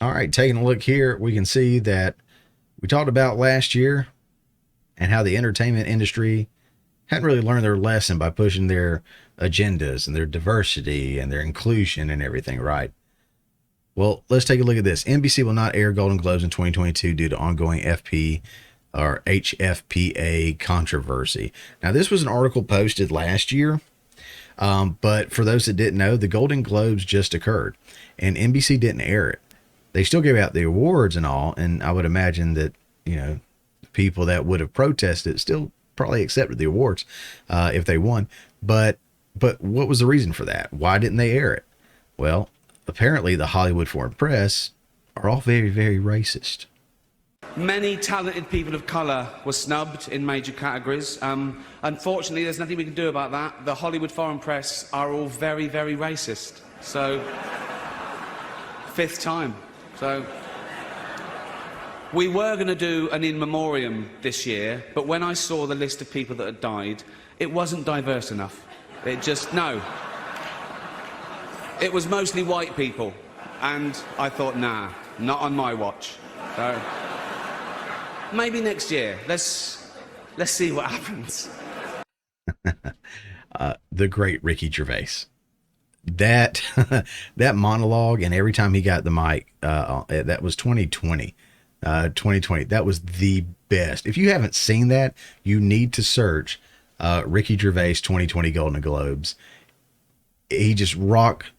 All right, taking a look here, we can see that we talked about last year and how the entertainment industry hadn't really learned their lesson by pushing their agendas and their diversity and their inclusion and everything, right? Well, let's take a look at this. NBC will not air Golden Globes in 2022 due to ongoing FP or HFPA controversy. Now, this was an article posted last year, but for those that didn't know, the Golden Globes just occurred and NBC didn't air it. They still gave out the awards and all, and I would imagine that, you know, people that would have protested still probably accepted the awards if they won. But what was the reason for that? Why didn't they air it? Well, apparently the Hollywood Foreign Press are all very, very racist. Many talented people of colour were snubbed in major categories. Unfortunately, there's nothing we can do about that. The Hollywood Foreign Press are all very, very racist. So, fifth time. So, we were going to do an in memoriam this year, but when I saw the list of people that had died, it wasn't diverse enough. No. It was mostly white people, and I thought, nah, not on my watch. So, maybe next year. Let's see what happens. The great Ricky Gervais. That that monologue, and every time he got the mic, that was 2020. 2020. That was the best. If you haven't seen that, you need to search Ricky Gervais 2020 Golden Globes. He just rocked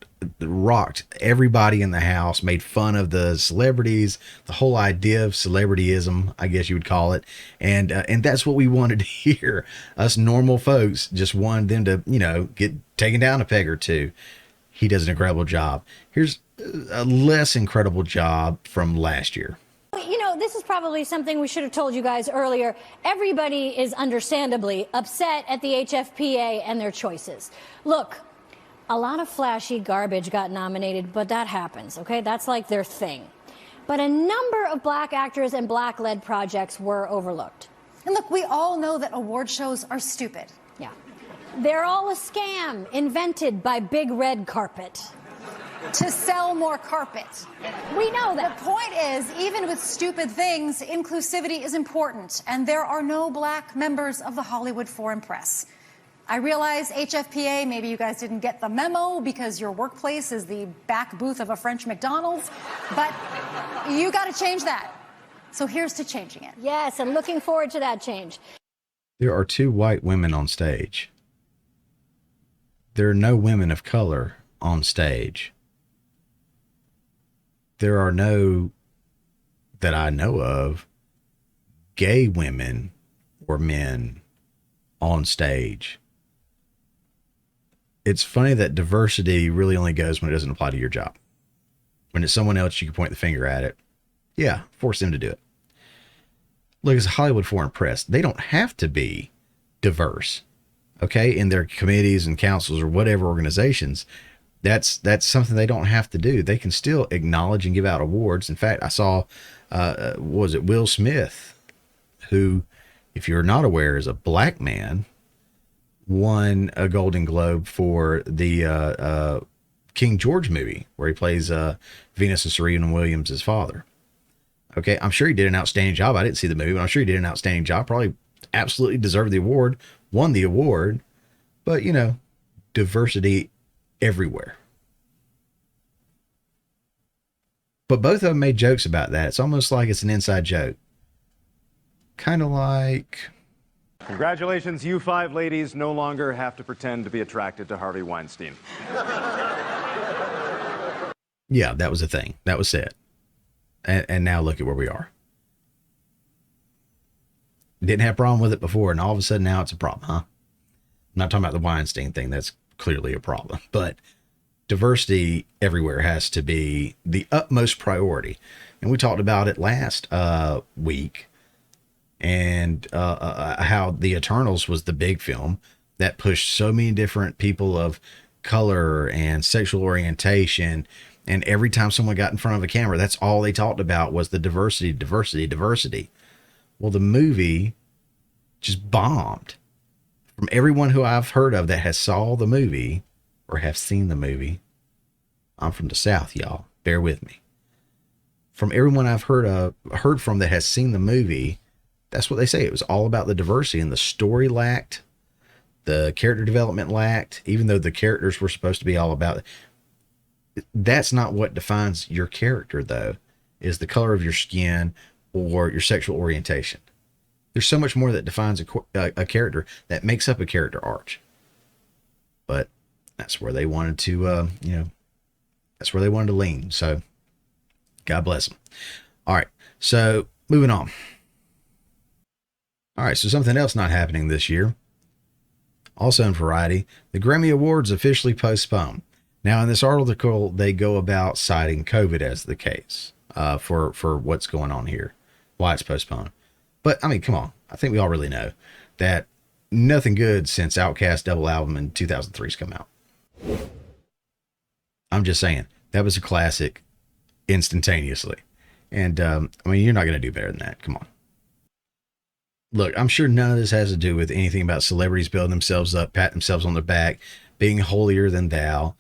everybody in the house, made fun of the celebrities, the whole idea of celebrityism, I guess you would call it. And that's what we wanted to hear. Us normal folks just wanted them to, you know, get taken down a peg or two. He does an incredible job. Here's a less incredible job from last year. You know, this is probably something we should have told you guys earlier. Everybody is understandably upset at the HFPA and their choices. Look, a lot of flashy garbage got nominated, but that happens, okay? That's like their thing. But a number of black actors and black-led projects were overlooked. And look, we all know that award shows are stupid. Yeah. They're all a scam invented by Big Red Carpet. To sell more carpet. We know that. The point is, even with stupid things, inclusivity is important, and there are no black members of the Hollywood Foreign Press. I realize HFPA, maybe you guys didn't get the memo because your workplace is the back booth of a French McDonald's, but you got to change that. So here's to changing it. Yes, I'm looking forward to that change. There are 2 white women on stage. There are no women of color on stage. There are no, that I know of, gay women or men on stage. It's funny that diversity really only goes when it doesn't apply to your job. When it's someone else, you can point the finger at it. Yeah, force them to do it. Look, as a Hollywood Foreign Press, they don't have to be diverse, okay, in their committees and councils or whatever organizations. That's something they don't have to do. They can still acknowledge and give out awards. In fact, I saw, was it Will Smith, who, if you're not aware, is a black man, won a Golden Globe for the King George movie, where he plays Venus and Serena Williams' father. Okay, I'm sure he did an outstanding job. I didn't see the movie, but I'm sure he did an outstanding job. Probably absolutely deserved the award, won the award. But, you know, diversity everywhere. But both of them made jokes about that. It's almost like it's an inside joke. Kind of like... Congratulations, you 5 ladies no longer have to pretend to be attracted to Harvey Weinstein. Yeah, that was a thing. That was said. And now look at where we are. Didn't have a problem with it before, and all of a sudden now it's a problem, huh? I'm not talking about the Weinstein thing. That's clearly a problem. But diversity everywhere has to be the utmost priority. And we talked about it last week, and how The Eternals was the big film that pushed so many different people of color and sexual orientation. And every time someone got in front of a camera, that's all they talked about was the diversity, diversity, diversity. Well, the movie just bombed. From everyone who I've heard of that has saw the movie or have seen the movie, I'm from the South, y'all. Bear with me. from everyone I've heard from that has seen the movie, that's what they say. It was all about the diversity, and the story lacked, the character development lacked, even though the characters were supposed to be all about it. That's not what defines your character, though, is the color of your skin or your sexual orientation. There's so much more that defines a character, that makes up a character arc. But that's where they wanted to, that's where they wanted to lean. So God bless them. All right. So moving on. All right. So something else not happening this year. Also in Variety, the Grammy Awards officially postponed. Now in this article, they go about citing COVID as the case for what's going on here, why it's postponed. But I mean, come on. I think we all really know that nothing good since Outkast double album in 2003's come out. I'm just saying, that was a classic instantaneously. And I mean, you're not going to do better than that. Come on. Look, I'm sure none of this has to do with anything about celebrities building themselves up, pat themselves on their back, being holier than thou,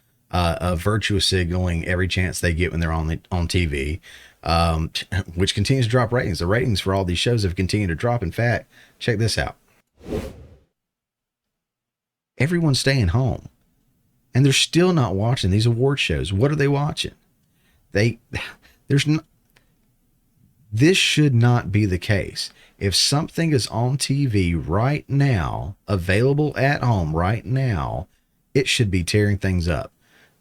virtuous signaling every chance they get when they're on TV, which continues to drop ratings. The ratings for all these shows have continued to drop. In fact, check this out. Everyone's staying home, and they're still not watching these award shows. What are they watching? This should not be the case. If something is on TV right now, available at home right now, it should be tearing things up.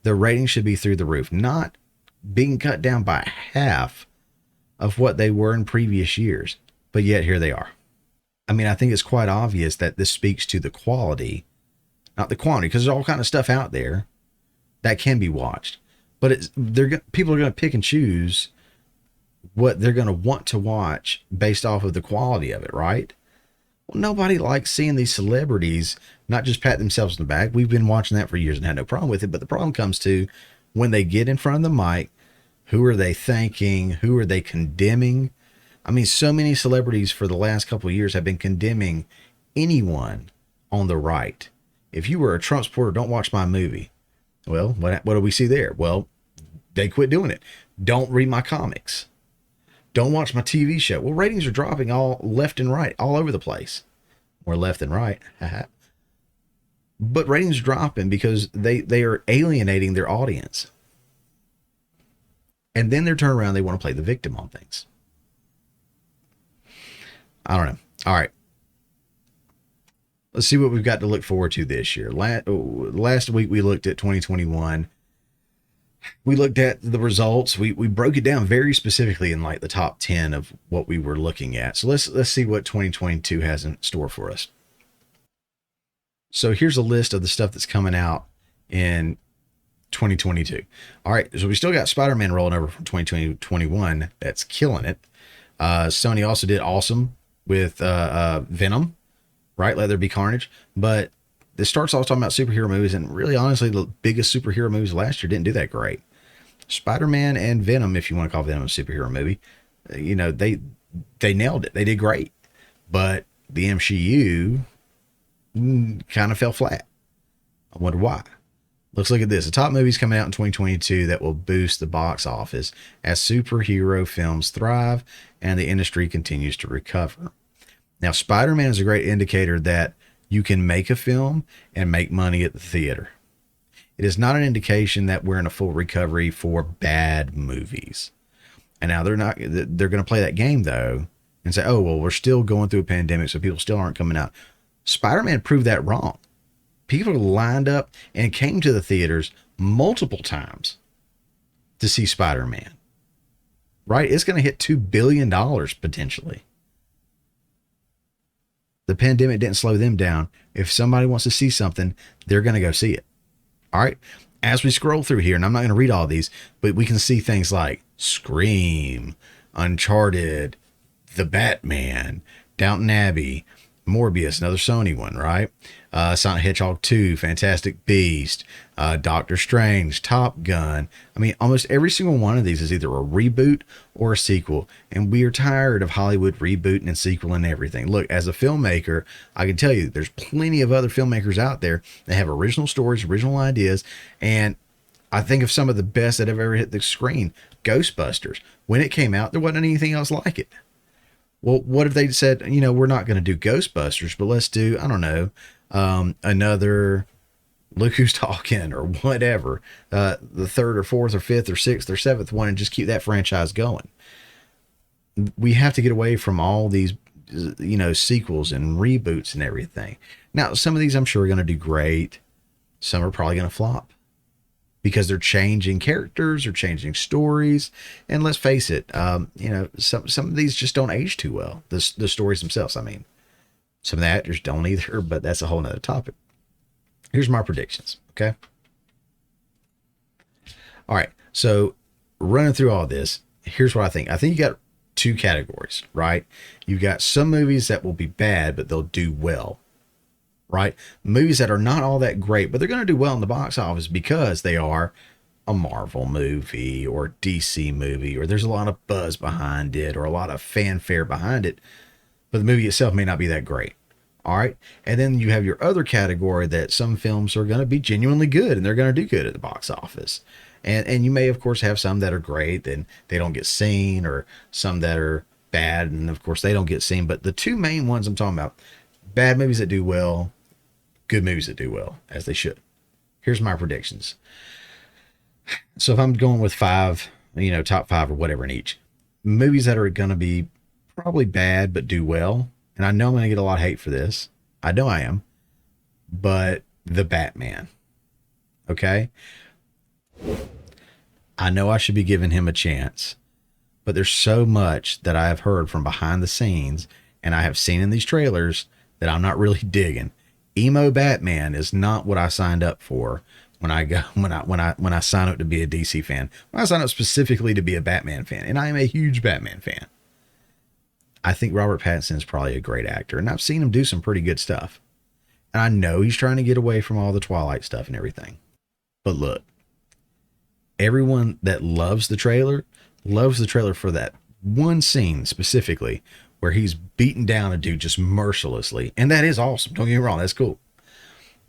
The ratings should be through the roof, not being cut down by half of what they were in previous years. But yet here they are. I mean, I think it's quite obvious that this speaks to the quality, not the quantity, because there's all kind of stuff out there that can be watched. But people are going to pick and choose what they're going to want to watch based off of the quality of it, right? Well, nobody likes seeing these celebrities not just pat themselves on the back. We've been watching that for years and had no problem with it. But the problem comes to when they get in front of the mic, who are they thanking? Who are they condemning? I mean, so many celebrities for the last couple of years have been condemning anyone on the right. If you were a Trump supporter, don't watch my movie. Well, what do we see there? Well, they quit doing it. Don't read my comics. Don't watch my TV show. Well, ratings are dropping all left and right, all over the place. Or left and right. But ratings are dropping because they are alienating their audience. And then they're turning around, they want to play the victim on things. I don't know. All right. Let's see what we've got to look forward to this year. Last week we looked at 2021. We looked at the results. We broke it down very specifically in like the top 10 of what we were looking at. So let's see what 2022 has in store for us. So here's a list of the stuff that's coming out in 2022. All right. So we still got Spider-Man rolling over from 2021. That's killing it. Sony also did awesome with Venom, right? Let There Be Carnage. But this starts off talking about superhero movies, and really, honestly, the biggest superhero movies last year didn't do that great. Spider-Man and Venom, if you want to call Venom a superhero movie, they nailed it. They did great. But the MCU kind of fell flat. I wonder why. Let's look at this. The top movies coming out in 2022 that will boost the box office as superhero films thrive and the industry continues to recover. Now, Spider-Man is a great indicator that you can make a film and make money at the theater. It is not an indication that we're in a full recovery for bad movies. And now they're going to play that game though and say, oh, well, we're still going through a pandemic, so people still aren't coming out. Spider-Man proved that wrong. People lined up and came to the theaters multiple times to see Spider-Man, right? It's going to hit $2 billion potentially. The pandemic didn't slow them down. If somebody wants to see something, they're going to go see it. All right. As we scroll through here, and I'm not going to read all these, but we can see things like Scream, Uncharted, The Batman, Downton Abbey, Morbius, another Sony one, right? Sonic Hedgehog 2, Fantastic Beast, Doctor Strange, Top Gun. I mean, almost every single one of these is either a reboot or a sequel. And we are tired of Hollywood rebooting and sequeling everything. Look, as a filmmaker, I can tell you there's plenty of other filmmakers out there that have original stories, original ideas. And I think of some of the best that have ever hit the screen. Ghostbusters, when it came out, there wasn't anything else like it. Well, what if they said, we're not going to do Ghostbusters, but let's do, I don't know, another Look Who's Talking or whatever, the third or fourth or fifth or sixth or seventh one, and just keep that franchise going. We have to get away from all these, sequels and reboots and everything. Now, some of these I'm sure are going to do great. Some are probably going to flop because they're changing characters or changing stories. And let's face it, some of these just don't age too well. The stories themselves, I mean. Some of the actors don't either, but that's a whole nother topic. Here's my predictions, okay? All right, so running through all this, here's what I think. I think you got two categories, right? You've got some movies that will be bad, but they'll do well, right? Movies that are not all that great, but they're going to do well in the box office because they are a Marvel movie or DC movie, or there's a lot of buzz behind it or a lot of fanfare behind it, but the movie itself may not be that great. All right. And then you have your other category that some films are going to be genuinely good and they're going to do good at the box office. And you may, of course, have some that are great and they don't get seen, or some that are bad and, of course, they don't get seen. But the two main ones I'm talking about, bad movies that do well, good movies that do well, as they should. Here's my predictions. So if I'm going with five, top five or whatever in each, movies that are going to be probably bad but do well, and I know I'm going to get a lot of hate for this. I know I am. But the Batman. Okay? I know I should be giving him a chance. But there's so much that I have heard from behind the scenes and I have seen in these trailers that I'm not really digging. Emo Batman is not what I signed up for when I sign up to be a DC fan. When I sign up specifically to be a Batman fan, and I am a huge Batman fan. I think Robert Pattinson is probably a great actor, and I've seen him do some pretty good stuff. And I know he's trying to get away from all the Twilight stuff and everything. But look, everyone that loves the trailer for that one scene specifically where he's beating down a dude just mercilessly. And that is awesome. Don't get me wrong. That's cool.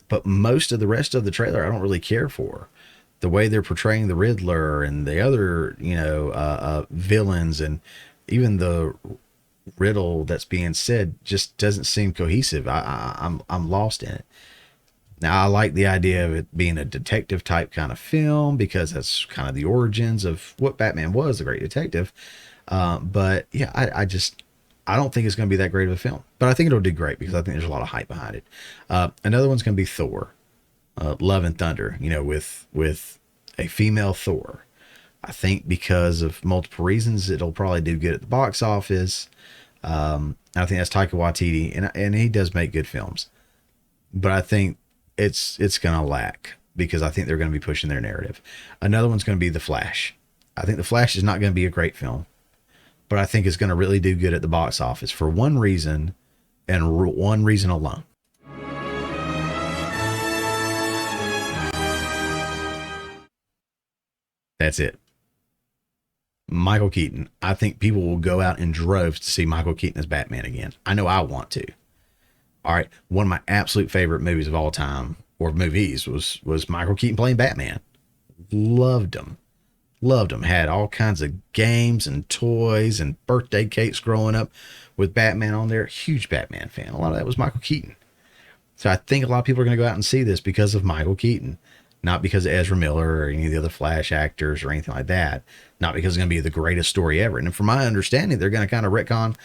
But most of the rest of the trailer, I don't really care for. The way they're portraying the Riddler and the other, villains, and even the riddle that's being said just doesn't seem cohesive. I'm lost in it. Now, I like the idea of it being a detective type kind of film because that's kind of the origins of what Batman was, the great detective. But yeah, I don't think it's going to be that great of a film, but I think it'll do great because I think there's a lot of hype behind it. Another one's going to be Thor, Love and Thunder, with a female Thor. I think because of multiple reasons, it'll probably do good at the box office. I think that's Taika Waititi, and he does make good films, but I think it's going to lack because I think they're going to be pushing their narrative. Another one's going to be The Flash. I think The Flash is not going to be a great film, but I think it's going to really do good at the box office for one reason and one reason alone. That's it. Michael Keaton. I think people will go out in droves to see Michael Keaton as Batman again. I know I want to. All right. One of my absolute favorite movies of all time, or movies, was Michael Keaton playing Batman. Loved him. Had all kinds of games and toys and birthday cakes growing up with Batman on there. Huge Batman fan. A lot of that was Michael Keaton. So I think a lot of people are going to go out and see this because of Michael Keaton. Not because of Ezra Miller or any of the other Flash actors or anything like that. Not because it's going to be the greatest story ever. And from my understanding, they're going to kind of retcon,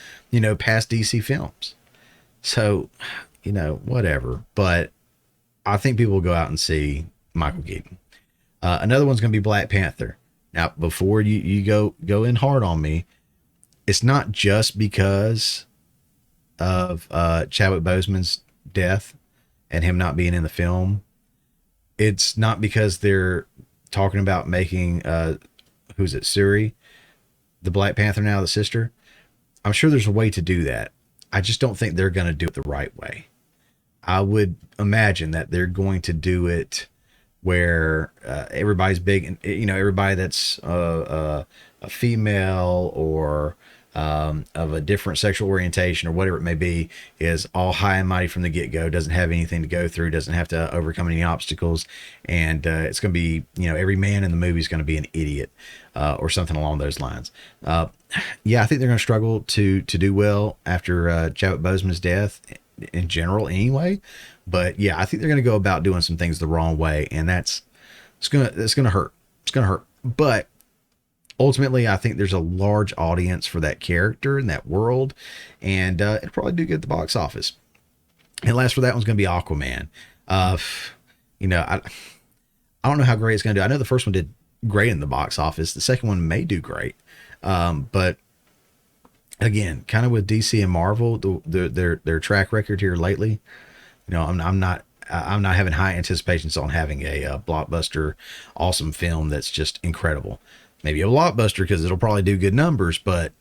past DC films. So, whatever. But I think people will go out and see Michael Keaton. Another one's going to be Black Panther. Now, before you go in hard on me, it's not just because of Chadwick Boseman's death and him not being in the film. It's not because they're talking about making, who's it, Shuri, the Black Panther now, the sister. I'm sure there's a way to do that. I just don't think they're going to do it the right way. I would imagine that they're going to do it where everybody's big and, everybody that's a female or of a different sexual orientation or whatever it may be is all high and mighty from the get-go, doesn't have anything to go through, doesn't have to overcome any obstacles, and it's going to be, every man in the movie is going to be an idiot or something along those lines. Yeah, I think they're going to struggle to do well after Chadwick Boseman's death in general anyway. But yeah, I think they're going to go about doing some things the wrong way, and it's going to hurt. It's going to hurt. But ultimately, I think there's a large audience for that character and that world, and it'll probably do good at the box office. And last for that one's going to be Aquaman. I don't know how great it's going to do. I know the first one did great in the box office. The second one may do great. But again, kind of with DC and Marvel, their track record here lately, I'm not having high anticipations on having a blockbuster, awesome film that's just incredible. Maybe a blockbuster because it'll probably do good numbers, but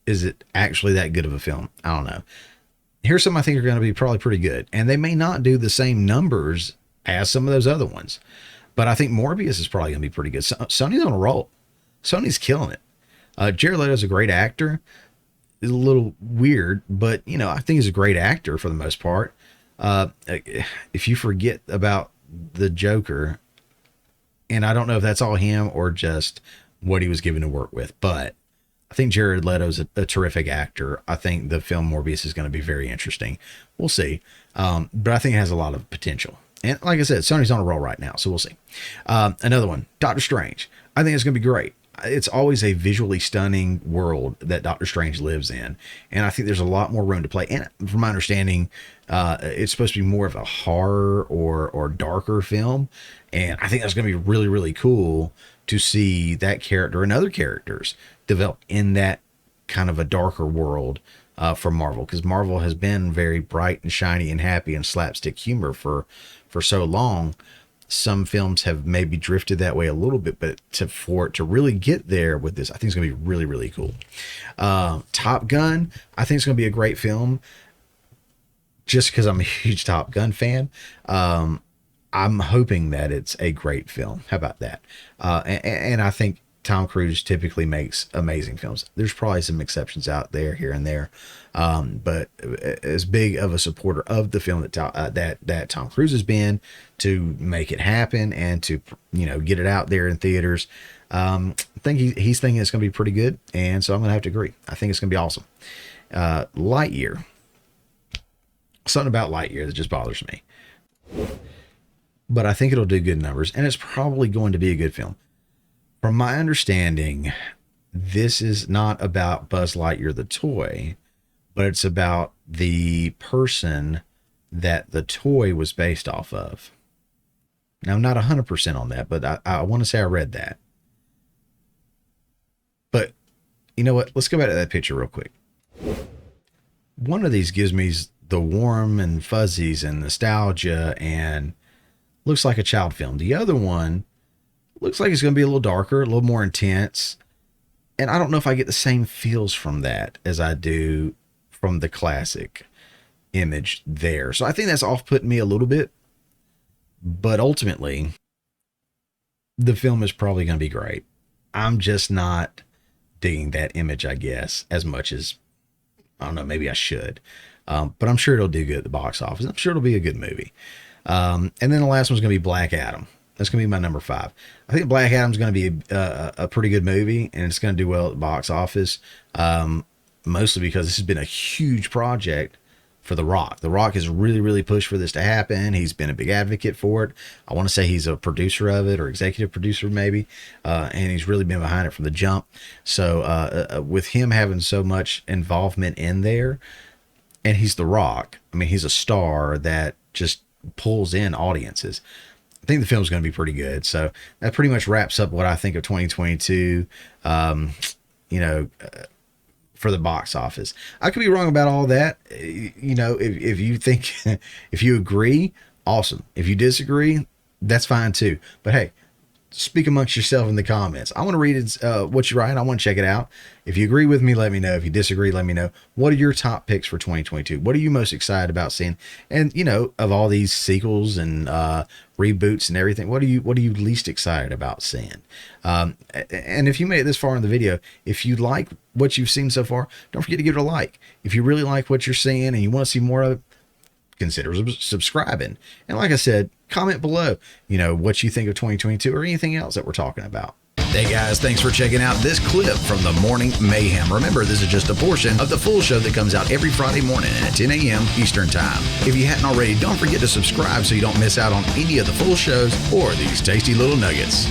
is it actually that good of a film? I don't know. Here's some I think are going to be probably pretty good, and they may not do the same numbers as some of those other ones, but I think Morbius is probably going to be pretty good. Sony's on a roll. Sony's killing it. Jared Leto's a great actor. He's a little weird, but I think he's a great actor for the most part. If you forget about the Joker, and I don't know if that's all him or just what he was given to work with, but I think Jared Leto's a terrific actor. I think the film Morbius is going to be very interesting. We'll see. But I think it has a lot of potential. And like I said, Sony's on a roll right now, so we'll see. Another one, Doctor Strange. I think it's going to be great. It's always a visually stunning world that Doctor Strange lives in, and I think there's a lot more room to play. And from my understanding, it's supposed to be more of a horror or darker film, and I think that's going to be really, really cool to see that character and other characters develop in that kind of a darker world for Marvel, because Marvel has been very bright and shiny and happy and slapstick humor for so long. Some films have maybe drifted that way a little bit, but for it to really get there with this, I think it's going to be really, really cool. Top Gun, I think it's going to be a great film just because I'm a huge Top Gun fan. I'm hoping that it's a great film. How about that? And I think Tom Cruise typically makes amazing films. There's probably some exceptions out there here and there. But as big of a supporter of the film that Tom Cruise has been to make it happen and to, get it out there in theaters, I think he's thinking it's going to be pretty good. And so I'm going to have to agree. I think it's going to be awesome. Lightyear. Something about Lightyear that just bothers me. But I think it'll do good numbers, and it's probably going to be a good film. From my understanding, this is not about Buzz Lightyear the toy, but it's about the person that the toy was based off of. Now, I'm not 100% on that, but I want to say I read that. But you know what? Let's go back to that picture real quick. One of these gives me the warm and fuzzies and nostalgia and looks like a child film. The other one looks like it's going to be a little darker, a little more intense. And I don't know if I get the same feels from that as I do from the classic image there. So I think that's off-putting me a little bit. But ultimately, the film is probably going to be great. I'm just not digging that image, I guess, as much as, I don't know, maybe I should. But I'm sure it'll do good at the box office. I'm sure it'll be a good movie. And then the last one's going to be Black Adam. That's going to be my number 5. I think Black Adam's going to be a pretty good movie, and it's going to do well at the box office, mostly because this has been a huge project for The Rock. The Rock has really, really pushed for this to happen. He's been a big advocate for it. I want to say he's a producer of it, or executive producer maybe, and he's really been behind it from the jump. So with him having so much involvement in there, and he's The Rock, I mean, he's a star that just pulls in audiences. I think the film's going to be pretty good. So that pretty much wraps up what I think of 2022, for the box office. I could be wrong about all that. If you think, if you agree, awesome. If you disagree, that's fine too. But hey, speak amongst yourself in the comments. I want to read what you write. I want to check it out. If you agree with me, let me know. If you disagree, let me know. What are your top picks for 2022? What are you most excited about seeing? And, you know, of all these sequels and reboots and everything, what are you least excited about seeing? And if you made it this far in the video, if you like what you've seen so far, don't forget to give it a like. If you really like what you're seeing and you want to see more of it, consider subscribing. And like I said, comment below, you know, what you think of 2022 or anything else that we're talking about. Hey guys, thanks for checking out this clip from the Morning Mayhem. Remember, this is just a portion of the full show that comes out every Friday morning at 10 a.m. Eastern Time. If you hadn't already, don't forget to subscribe so you don't miss out on any of the full shows or these tasty little nuggets.